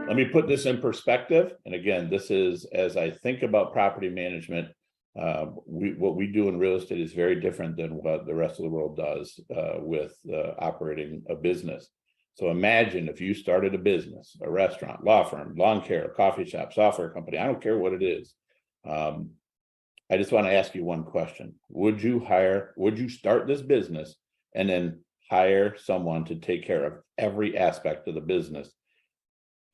Let me put this in perspective. And again, this is, as I think about property management, what we do in real estate is very different than what the rest of the world does with operating a business. So imagine if you started a business, a restaurant, law firm, lawn care, coffee shop, software company, I don't care what it is. I just want to ask you one question. Would you start this business and then hire someone to take care of every aspect of the business?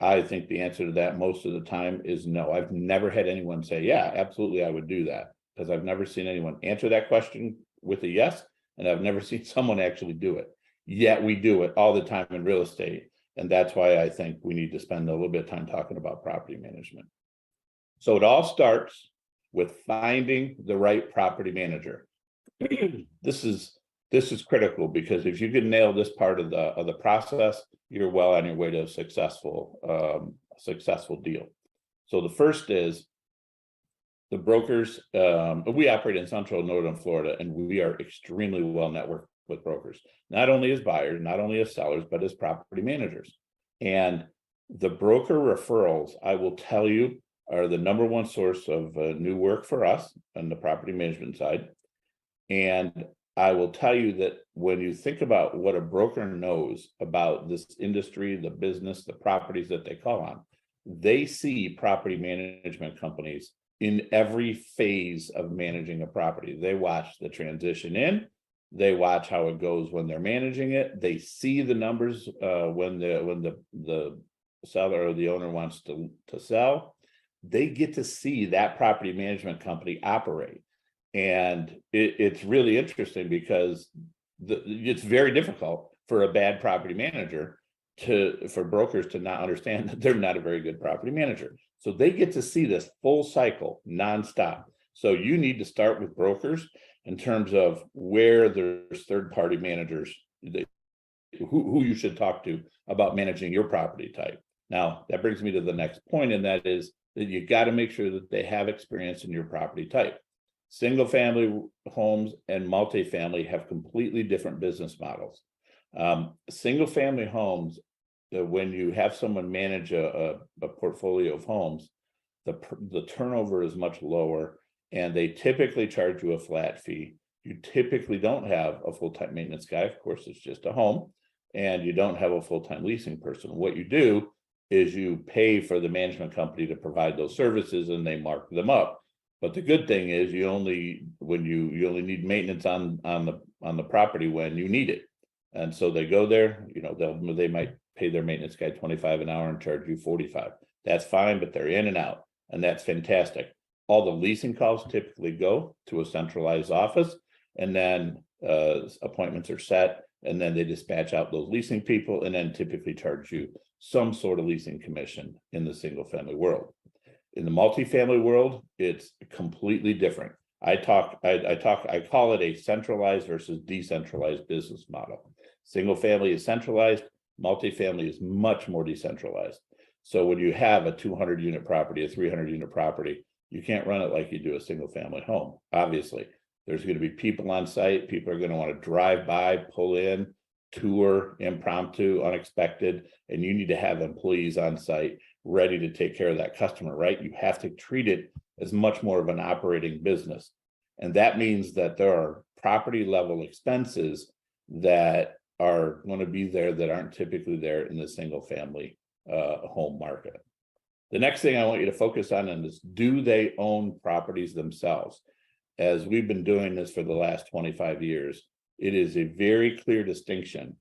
I think the answer to that most of the time is no. I've never had anyone say, yeah, absolutely, I would do that, because I've never seen anyone answer that question with a yes, and I've never seen someone actually do it. Yet we do it all the time in real estate. And that's why I think we need to spend a little bit of time talking about property management. So it all starts with finding the right property manager. This is critical, because if you can nail this part of the process, you're well on your way to a successful deal. So the first is the brokers. We operate in Central Northern Florida, and we are extremely well networked with brokers, not only as buyers, not only as sellers, but as property managers. And the broker referrals, I will tell you, are the number one source of new work for us on the property management side. And I will tell you that when you think about what a broker knows about this industry, the business, the properties that they call on, they see property management companies in every phase of managing a property. They watch the transition in, they watch how it goes when they're managing it, they see the numbers when the seller or the owner wants to sell. They get to see that property management company operate. And it's really interesting, because it's very difficult for a bad property manager for brokers to not understand that they're not a very good property manager. So they get to see this full cycle nonstop. So you need to start with brokers in terms of where there's third-party managers who you should talk to about managing your property type. Now, that brings me to the next point, and that is that you got to make sure that they have experience in your property type. Single family homes and multifamily have completely different business models. Single family homes, when you have someone manage a portfolio of homes, the turnover is much lower, and they typically charge you a flat fee. You typically don't have a full-time maintenance guy. Of course, it's just a home, and you don't have a full-time leasing person. What you do is you pay for the management company to provide those services, and they mark them up. But the good thing is you only need maintenance on the property when you need it. And so they go there, they might pay their maintenance guy $25 an hour and charge you $45. That's fine, but they're in and out, and that's fantastic. All the leasing calls typically go to a centralized office, and then appointments are set, and then they dispatch out those leasing people, and then typically charge you some sort of leasing commission in the single family world. In the multifamily world, it's completely different. I call it a centralized versus decentralized business model. Single family is centralized, multifamily is much more decentralized. So when you have a 200 unit property, a 300 unit property, you can't run it like you do a single family home. Obviously, there's going to be people on site. People are going to want to drive by, pull in, tour, impromptu, unexpected, and you need to have employees on site ready to take care of that customer, right? You have to treat it as much more of an operating business. And that means that there are property level expenses that are going to be there that aren't typically there in the single family home market. The next thing I want you to focus on is, do they own properties themselves? As we've been doing this for the last 25 years, it is a very clear distinction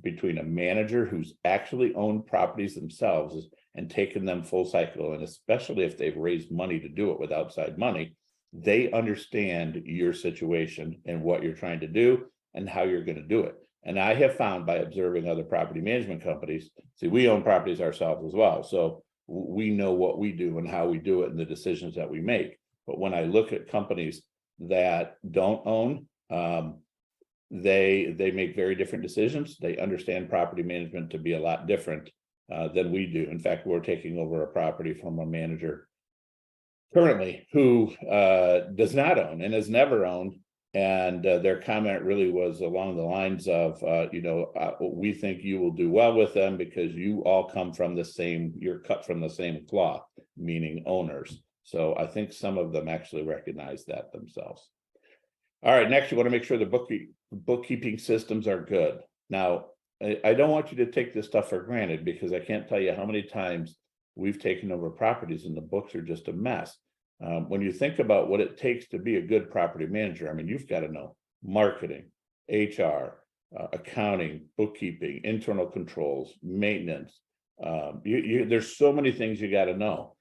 between a manager who's actually owned properties themselves and taken them full cycle, and especially if they've raised money to do it with outside money, they understand your situation and what you're trying to do and how you're going to do it. And I have found, by observing other property management companies, we own properties ourselves as well, so we know what we do and how we do it and the decisions that we make. But when I look at companies that don't own, they make very different decisions. They understand property management to be a lot different than we do. In fact, we're taking over a property from a manager currently who does not own and has never owned And their comment really was along the lines of, we think you will do well with them because you all come from the same, you're cut from the same cloth, meaning owners. So I think some of them actually recognize that themselves. All right, next, you want to make sure the bookkeeping systems are good. Now, I don't want you to take this stuff for granted, because I can't tell you how many times we've taken over properties and the books are just a mess. When you think about what it takes to be a good property manager, I mean, you've got to know marketing, HR, accounting, bookkeeping, internal controls, maintenance. There's so many things you got to know.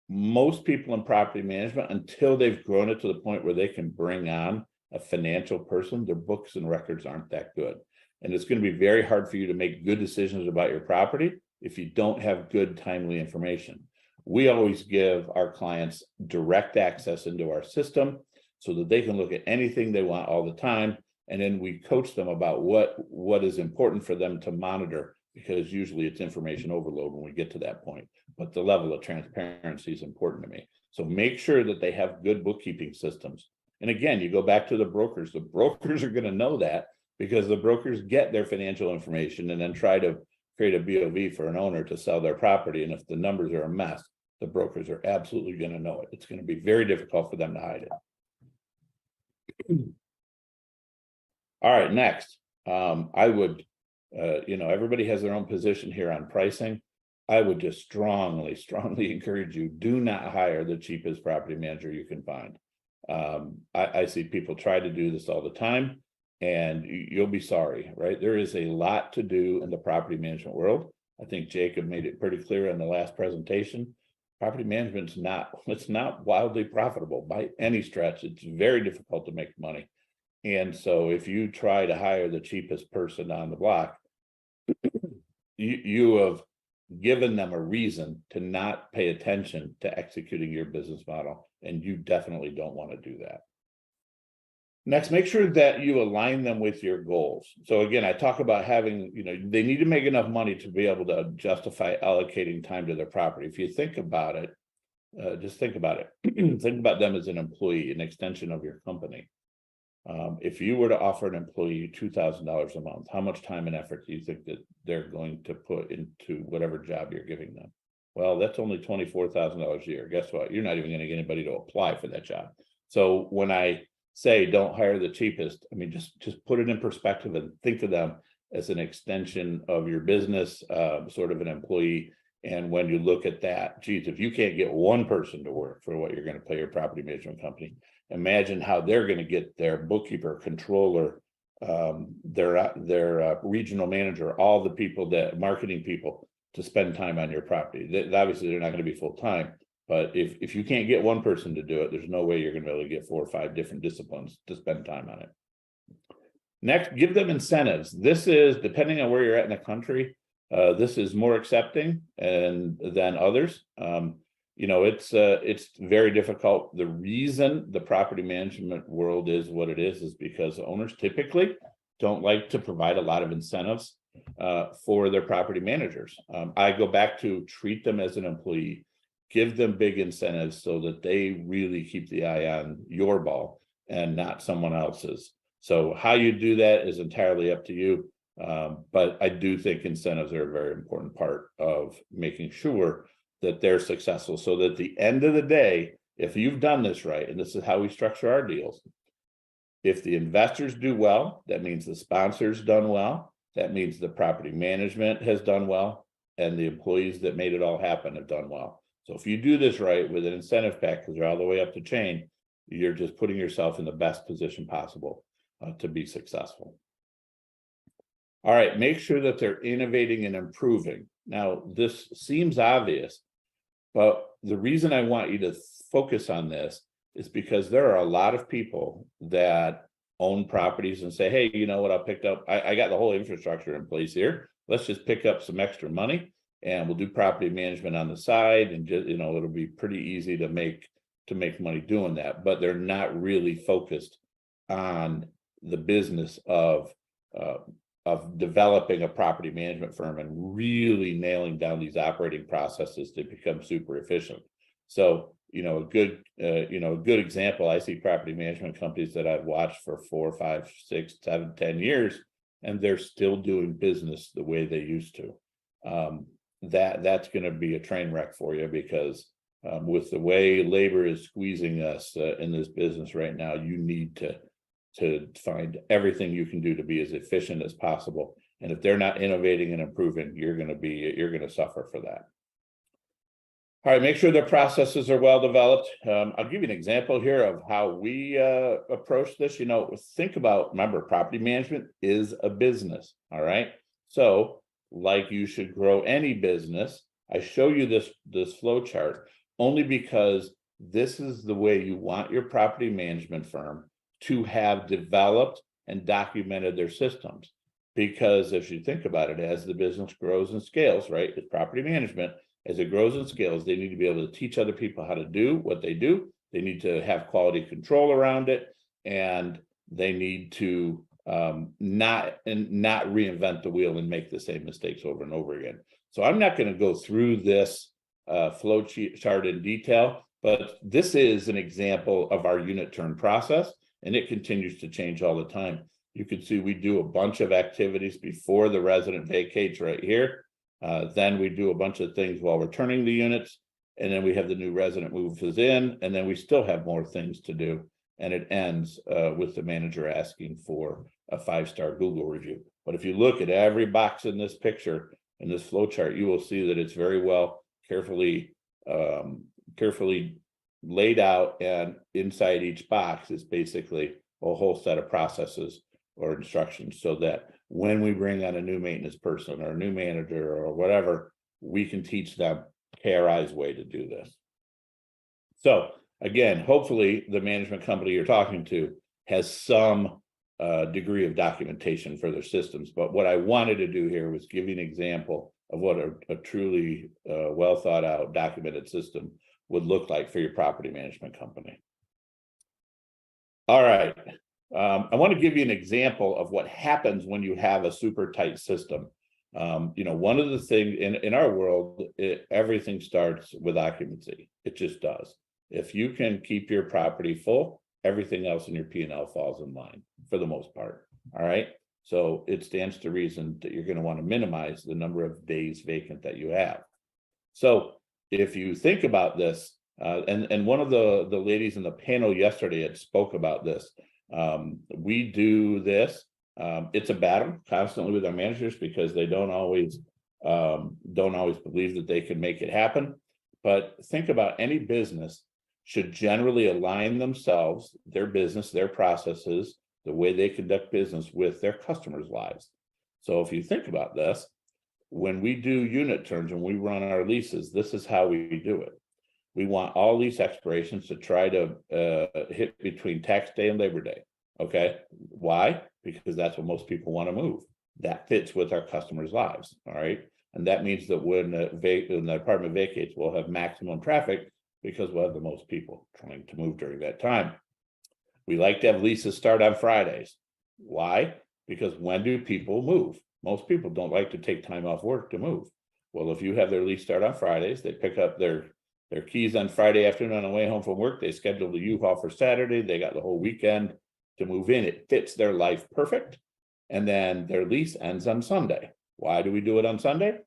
Most people in property management, until they've grown it to the point where they can bring on a financial person, their books and records aren't that good. And it's going to be very hard for you to make good decisions about your property if you don't have good, timely information. We always give our clients direct access into our system so that they can look at anything they want all the time. And then we coach them about what is important for them to monitor, because usually it's information overload when we get to that point. But the level of transparency is important to me. So make sure that they have good bookkeeping systems. And again, you go back to the brokers. The brokers are going to know that, because the brokers get their financial information and then try to create a BOV for an owner to sell their property. And if the numbers are a mess, the brokers are absolutely going to know it. It's going to be very difficult for them to hide it. All right, next, I would, everybody has their own position here on pricing. I would just strongly encourage you, do not hire the cheapest property manager you can find. I see people try to do this all the time, and you'll be sorry, right? There is a lot to do in the property management world. I think Jacob made it pretty clear in the last presentation. Property management's not wildly profitable by any stretch. It's very difficult to make money. And so if you try to hire the cheapest person on the block, you have given them a reason to not pay attention to executing your business model. And you definitely don't want to do that. Next, make sure that you align them with your goals. So again, I talk about having, they need to make enough money to be able to justify allocating time to their property. If you think about it, just think about it. Think about them as an employee, an extension of your company. If you were to offer an employee $2,000 a month, how much time and effort do you think that they're going to put into whatever job you're giving them? Well, that's only $24,000 a year. Guess what? You're not even going to get anybody to apply for that job. So when I say don't hire the cheapest, I mean, just put it in perspective and think of them as an extension of your business, sort of an employee. And when you look at that, geez, if you can't get one person to work for what you're going to pay your property management company, imagine how they're going to get their bookkeeper, controller, their regional manager, all the people, that marketing people, to spend time on your property. Obviously, they're not going to be full time, but if you can't get one person to do it, there's no way you're going to be able to get 4 or 5 different disciplines to spend time on it. Next, give them incentives. This is, depending on where you're at in the country, this is more accepting than others. It's very difficult. The reason the property management world is what it is because owners typically don't like to provide a lot of incentives for their property managers. I go back to treat them as an employee, give them big incentives so that they really keep the eye on your ball and not someone else's. So how you do that is entirely up to you. But I do think incentives are a very important part of making sure that they're successful, so that at the end of the day, if you've done this right, and this is how we structure our deals, if the investors do well, that means the sponsor's done well, that means the property management has done well, and the employees that made it all happen have done well. So if you do this right with an incentive pack, because they're all the way up the chain, you're just putting yourself in the best position possible to be successful. All right, make sure that they're innovating and improving. Now, this seems obvious, but the reason I want you to focus on this is because there are a lot of people that own properties and say, hey, you know what, I got the whole infrastructure in place here. Let's just pick up some extra money and we'll do property management on the side, and just, it'll be pretty easy to make money doing that. But they're not really focused on the business of developing a property management firm and really nailing down these operating processes to become super efficient. So a good example. I see property management companies that I've watched for 4, 5, 6, 7, 10 years, and they're still doing business the way they used to. That's going to be a train wreck for you, because with the way labor is squeezing us in this business right now, you need to find everything you can do to be as efficient as possible. And if they're not innovating and improving, you're going to suffer for that. All right, make sure their processes are well developed. I'll give you an example here of how we approach this. Think about, remember, property management is a business. All right. So like you should grow any business, I show you this flow chart only because this is the way you want your property management firm to have developed and documented their systems. Because if you think about it, as the business grows and scales, right, it's property management. As it grows and scales, they need to be able to teach other people how to do what they do. They need to have quality control around it, and they need to not reinvent the wheel and make the same mistakes over and over again. So I'm not going to go through this flow chart in detail, but this is an example of our unit turn process, and it continues to change all the time. You can see we do a bunch of activities before the resident vacates right here. Then we do a bunch of things while we're turning the units, and then we have the new resident moves in, and then we still have more things to do. And it ends with the manager asking for a 5-star Google review. But if you look at every box in this picture, in this flow chart, you will see that it's very well carefully laid out, and inside each box is basically a whole set of processes or instructions, so that when we bring on a new maintenance person or a new manager or whatever, we can teach them KRI's way to do this. So again, hopefully the management company you're talking to has some degree of documentation for their systems. But what I wanted to do here was give you an example of what a truly well thought out documented system would look like for your property management company. All right. I want to give you an example of what happens when you have a super tight system. One of the things in our world, everything starts with occupancy. It just does. If you can keep your property full, everything else in your P&L falls in line for the most part. All right. So it stands to reason that you're going to want to minimize the number of days vacant that you have. So if you think about this, and one of the ladies in the panel yesterday had spoke about this. We do this. It's a battle constantly with our managers, because they don't always believe that they can make it happen. But think about, any business should generally align themselves, their business, their processes, the way they conduct business with their customers' lives. So if you think about this, when we do unit turns and we run our leases, this is how we do it. We want all lease expirations to try to hit between tax day and Labor Day. Okay. Why? Because that's what most people want to move. That fits with our customers' lives. All right. And that means that when the apartment vacates, we'll have maximum traffic, because we'll have the most people trying to move during that time. We like to have leases start on Fridays. Why? Because when do people move? Most people don't like to take time off work to move. Well, if you have their lease start on Fridays, they pick up their keys on Friday afternoon on the way home from work. They schedule the U-Haul for Saturday. They got the whole weekend to move in. It fits their life perfect. And then their lease ends on Sunday. Why do we do it on Sunday?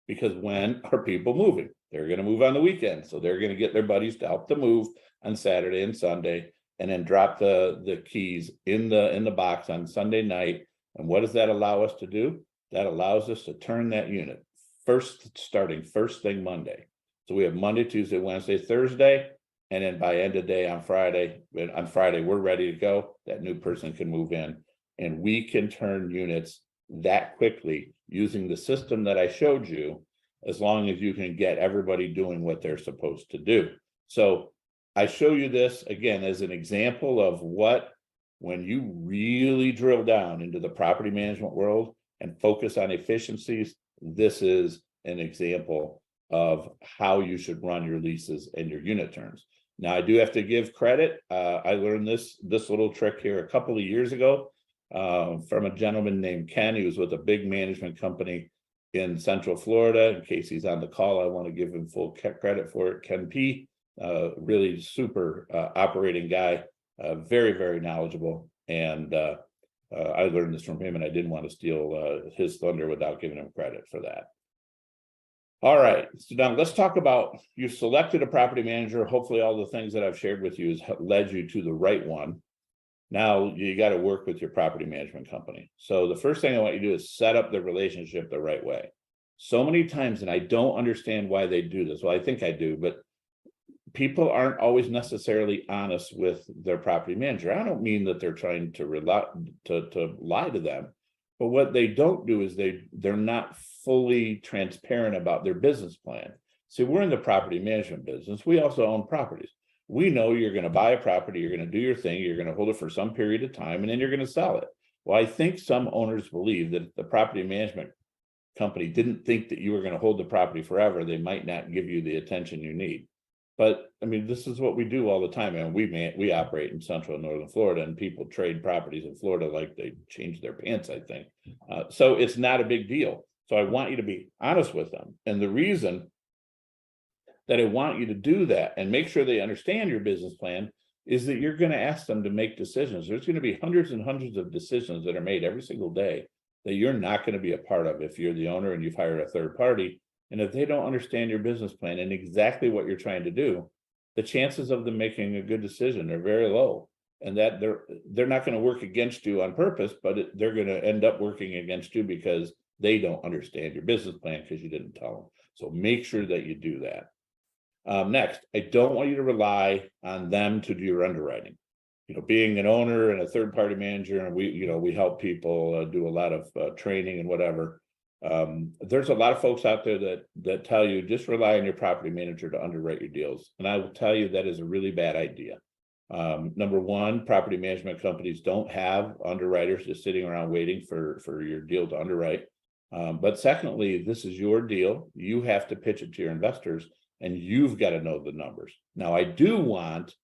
Because when are people moving? They're going to move on the weekend. So they're going to get their buddies to help them move on Saturday and Sunday, and then drop the keys in the box on Sunday night. And what does that allow us to do? That allows us to turn that unit starting first thing Monday. So we have Monday, Tuesday, Wednesday, Thursday, and then by end of day on Friday, we're ready to go. That new person can move in, and we can turn units that quickly using the system that I showed you, as long as you can get everybody doing what they're supposed to do. So I show you this again as an example of what, when you really drill down into the property management world and focus on efficiencies, this is an example of how you should run your leases and your unit turns. Now, I do have to give credit. I learned this little trick here a couple of years ago from a gentleman named Ken. He was with a big management company in Central Florida. In case he's on the call, I want to give him full credit for it. Ken P, really super operating guy, very, very knowledgeable. And I learned this from him, and I didn't want to steal his thunder without giving him credit for that. All right, so now let's talk about, you've selected a property manager. Hopefully all the things that I've shared with you has led you to the right one. Now you got to work with your property management company. So the first thing I want you to do is set up the relationship the right way. So many times, and I don't understand why they do this. Well, I think I do, but people aren't always necessarily honest with their property manager. I don't mean that they're trying to lie to them, but what they don't do is they're not fully transparent about their business plan. See, we're in the property management business. We also own properties. We know you're going to buy a property, you're going to do your thing, you're going to hold it for some period of time, and then you're going to sell it. Well, I think some owners believe that if the property management company didn't think that you were going to hold the property forever, they might not give you the attention you need. But I mean, this is what we do all the time, and we operate in Central and Northern Florida, and people trade properties in Florida like they change their pants, I think. So it's not a big deal. So I want you to be honest with them. And the reason that I want you to do that and make sure they understand your business plan is that you're going to ask them to make decisions. There's going to be hundreds and hundreds of decisions that are made every single day that you're not going to be a part of if you're the owner and you've hired a third party. And if they don't understand your business plan and exactly what you're trying to do, the chances of them making a good decision are very low. And that they're not going to work against you on purpose, but they're going to end up working against you because they don't understand your business plan because you didn't tell them. So make sure that you do that. Next, I don't want you to rely on them to do your underwriting. Being an owner and a third party manager, and we help people do a lot of training and whatever. There's a lot of folks out there that tell you just rely on your property manager to underwrite your deals. And I will tell you that is a really bad idea. Number one, property management companies don't have underwriters just sitting around waiting for your deal to underwrite. But secondly, this is your deal. You have to pitch it to your investors, and you've got to know the numbers. Now, I do want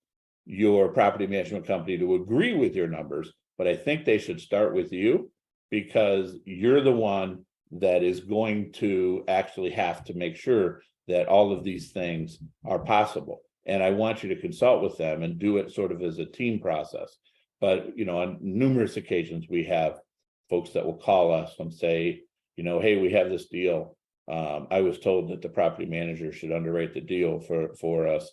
your property management company to agree with your numbers, but I think they should start with you because you're the one that is going to actually have to make sure that all of these things are possible. And I want you to consult with them and do it sort of as a team process. But, on numerous occasions, we have folks that will call us and say, hey, we have this deal. I was told that the property manager should underwrite the deal for us.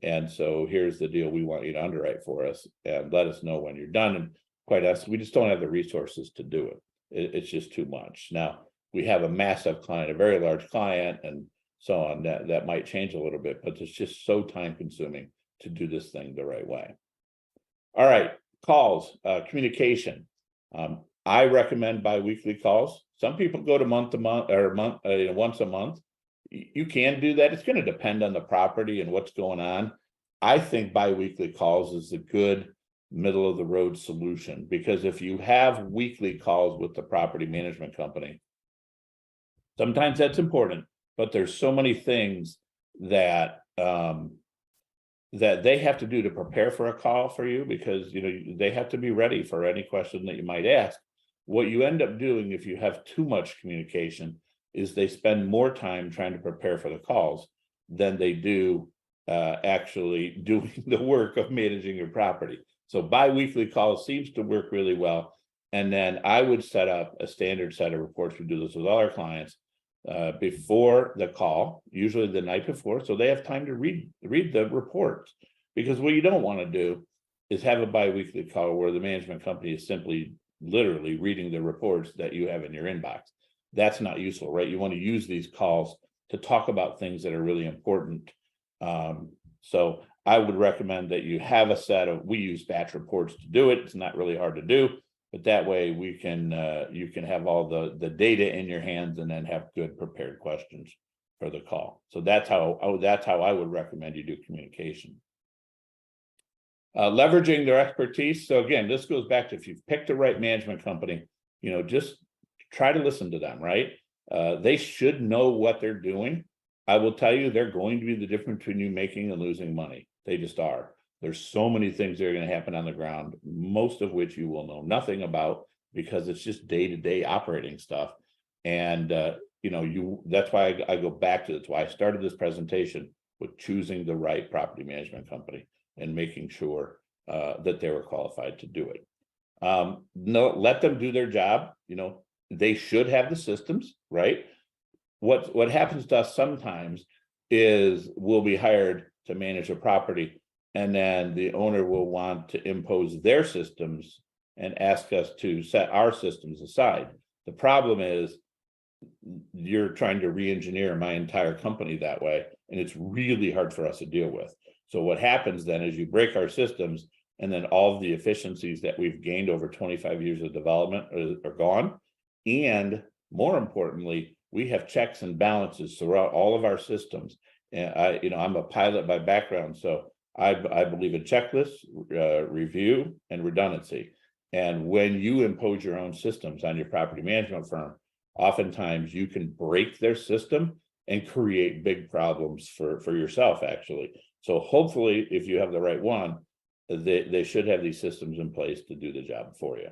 And so here's the deal we want you to underwrite for us, and let us know when you're done. And quite honestly, we just don't have the resources to do it. It's just too much. Now, we have a massive client, a very large client, and so on, that might change a little bit, but it's just so time consuming to do this thing the right way. All right, calls, communication. I recommend bi-weekly calls. Some people go to month to month or once a month. You can do that. It's going to depend on the property and what's going on. I think bi-weekly calls is a good middle of the road solution, because if you have weekly calls with the property management company, sometimes that's important, but there's so many things that that they have to do to prepare for a call for you, because they have to be ready for any question that you might ask. What you end up doing if you have too much communication is they spend more time trying to prepare for the calls than they do actually doing the work of managing your property. So bi-weekly calls seems to work really well. And then I would set up a standard set of reports. We do this with all our clients before the call, usually the night before, so they have time to read the reports. Because what you don't want to do is have a bi-weekly call where the management company is simply literally reading the reports that you have in your inbox. That's not useful, right? You want to use these calls to talk about things that are really important. So I would recommend that you have a set of, we use batch reports to do it. It's not really hard to do, but that way we can, you can have all the data in your hands and then have good prepared questions for the call. So that's how I would recommend you do communication. Leveraging their expertise. So again, this goes back to, if you've picked the right management company, just try to listen to them, right? They should know what they're doing. I will tell you, they're going to be the difference between you making and losing money. They just are. There's so many things that are going to happen on the ground, most of which you will know nothing about, because it's just day-to-day operating stuff. And that's why I go back to that's why I started this presentation with choosing the right property management company and making sure that they were qualified to do it. No, let them do their job. They should have the systems, right? What happens to us sometimes is we'll be hired to manage a property, and then the owner will want to impose their systems and ask us to set our systems aside. The problem is you're trying to re-engineer my entire company that way, and it's really hard for us to deal with. So what happens then is you break our systems, and then all of the efficiencies that we've gained over 25 years of development are gone. And more importantly, we have checks and balances throughout all of our systems. And I'm a pilot by background, so I believe in checklists, review, and redundancy. And when you impose your own systems on your property management firm, oftentimes you can break their system and create big problems for yourself, actually. So hopefully, if you have the right one, they should have these systems in place to do the job for you.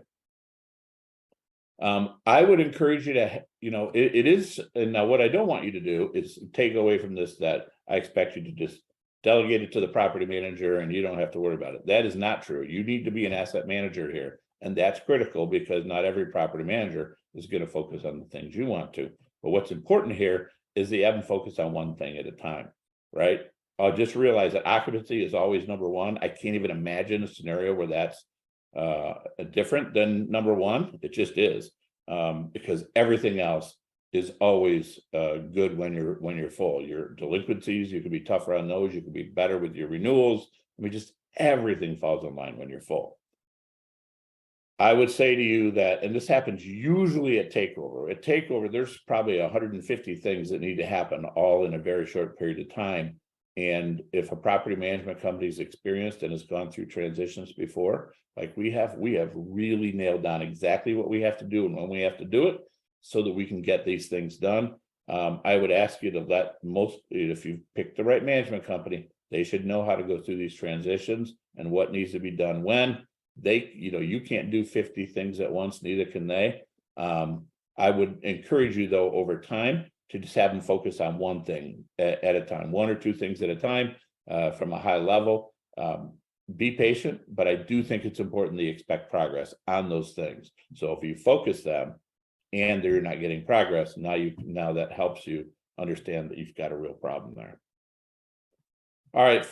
I would encourage you to, it is, and now what I don't want you to do is take away from this that I expect you to just delegate it to the property manager and you don't have to worry about it. That is not true. You need to be an asset manager here. And that's critical because not every property manager is going to focus on the things you want to. But what's important here is they have them focus on one thing at a time, right? I'll just realize that occupancy is always number one. I can't even imagine a scenario where that's different than number one. It just is, because everything else is always good when you're full. Your delinquencies, you can be tougher on those. You can be better with your renewals. Just everything falls in line when you're full. I would say to you that, and this happens usually at takeover. At takeover, there's probably 150 things that need to happen all in a very short period of time. And if a property management company is experienced and has gone through transitions before, like we have really nailed down exactly what we have to do and when we have to do it so that we can get these things done. I would ask you to if you pick the right management company, they should know how to go through these transitions and what needs to be done when. You can't do 50 things at once, neither can they. I would encourage you, though, over time to just have them focus on one thing at a time, one or two things at a time, from a high level. Be patient, but I do think it's important that you expect progress on those things. So if you focus them and they're not getting progress, now that helps you understand that you've got a real problem there. All right,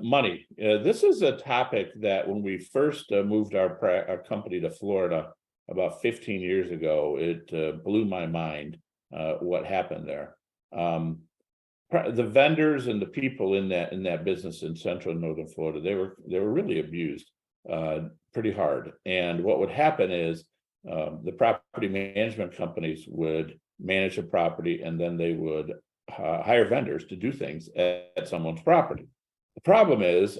money. This is a topic that when we first moved our company to Florida about 15 years ago, it blew my mind what happened there. The vendors and the people in that business in Central and Northern Florida, they were really abused pretty hard. And what would happen is the property management companies would manage a property, and then they would hire vendors to do things at someone's property. The problem is,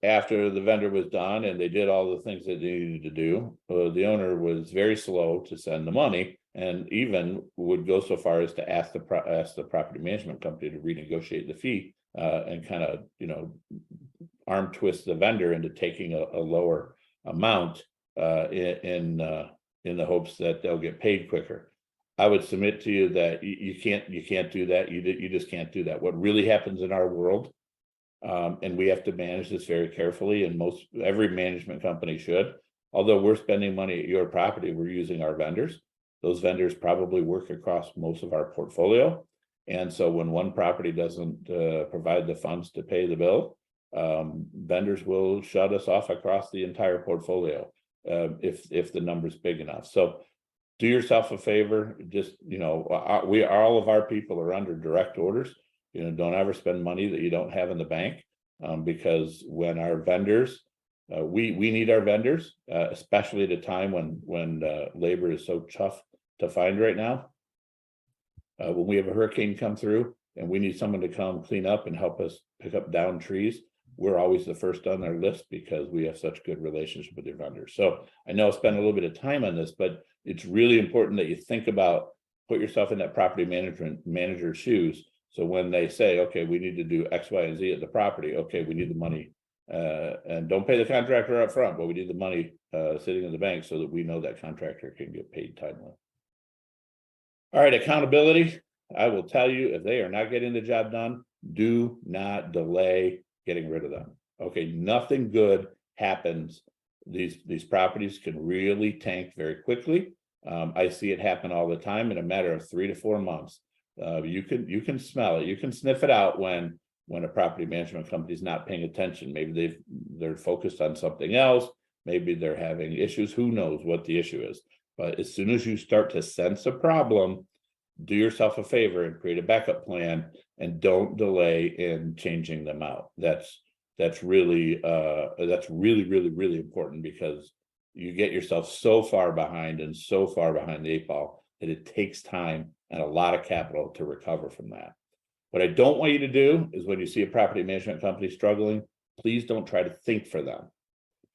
after the vendor was done and they did all the things that they needed to do, the owner was very slow to send the money, and even would go so far as to ask the property management company to renegotiate the fee and kind of arm twist the vendor into taking a lower amount in the hopes that they'll get paid quicker. I would submit to you that you can't do that. You just can't do that. What really happens in our world, and we have to manage this very carefully, and every management company should. Although we're spending money at your property, we're using our vendors. Those vendors probably work across most of our portfolio, and so when one property doesn't provide the funds to pay the bill, vendors will shut us off across the entire portfolio if the number's big enough. So do yourself a favor. Just all of our people are under direct orders. Don't ever spend money that you don't have in the bank, because when our vendors, we need our vendors, especially at a time when labor is so tough to find right now. When we have a hurricane come through and we need someone to come clean up and help us pick up downed trees, we're always the first on their list because we have such good relationship with your vendors. So I know I spent a little bit of time on this, but it's really important that you think about, put yourself in that property manager's shoes. So when they say, okay, we need to do X, Y, and Z at the property, okay, we need the money, and don't pay the contractor up front, but we need the money sitting in the bank so that we know that contractor can get paid timely. All right, accountability. I will tell you, if they are not getting the job done, do not delay getting rid of them. Okay, nothing good happens. These properties can really tank very quickly. I see it happen all the time in a matter of 3 to 4 months. You can smell it, you can sniff it out when a property management company is not paying attention. Maybe they're focused on something else. Maybe they're having issues. Who knows what the issue is? But as soon as you start to sense a problem, do yourself a favor and create a backup plan, and don't delay in changing them out. That's really really important, because you get yourself so far behind and so far behind the 8 ball that it takes time and a lot of capital to recover from that. What I don't want you to do is, when you see a property management company struggling, please don't try to think for them.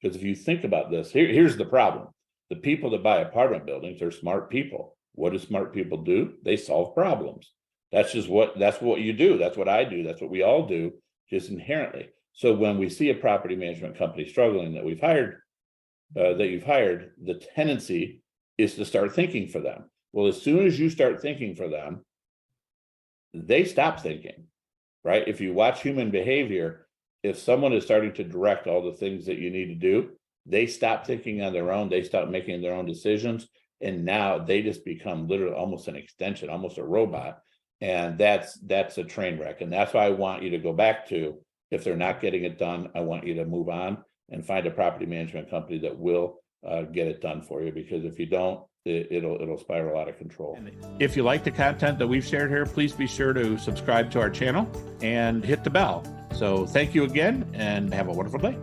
Because if you think about this, here's the problem. The people that buy apartment buildings are smart people. What do smart people do? They solve problems. That's what you do. That's what I do. That's what we all do, just inherently. So when we see a property management company struggling that you've hired, the tendency is to start thinking for them. Well, as soon as you start thinking for them, they stop thinking, right? If you watch human behavior, if someone is starting to direct all the things that you need to do, they stop thinking on their own, they stop making their own decisions, and now they just become literally almost an extension, almost a robot. And that's a train wreck. And that's why I want you to go back to, if they're not getting it done, I want you to move on and find a property management company that will get it done for you, because if you don't, it'll spiral out of control. If you like the content that we've shared here, please be sure to subscribe to our channel and hit the bell. So thank you again, and have a wonderful day.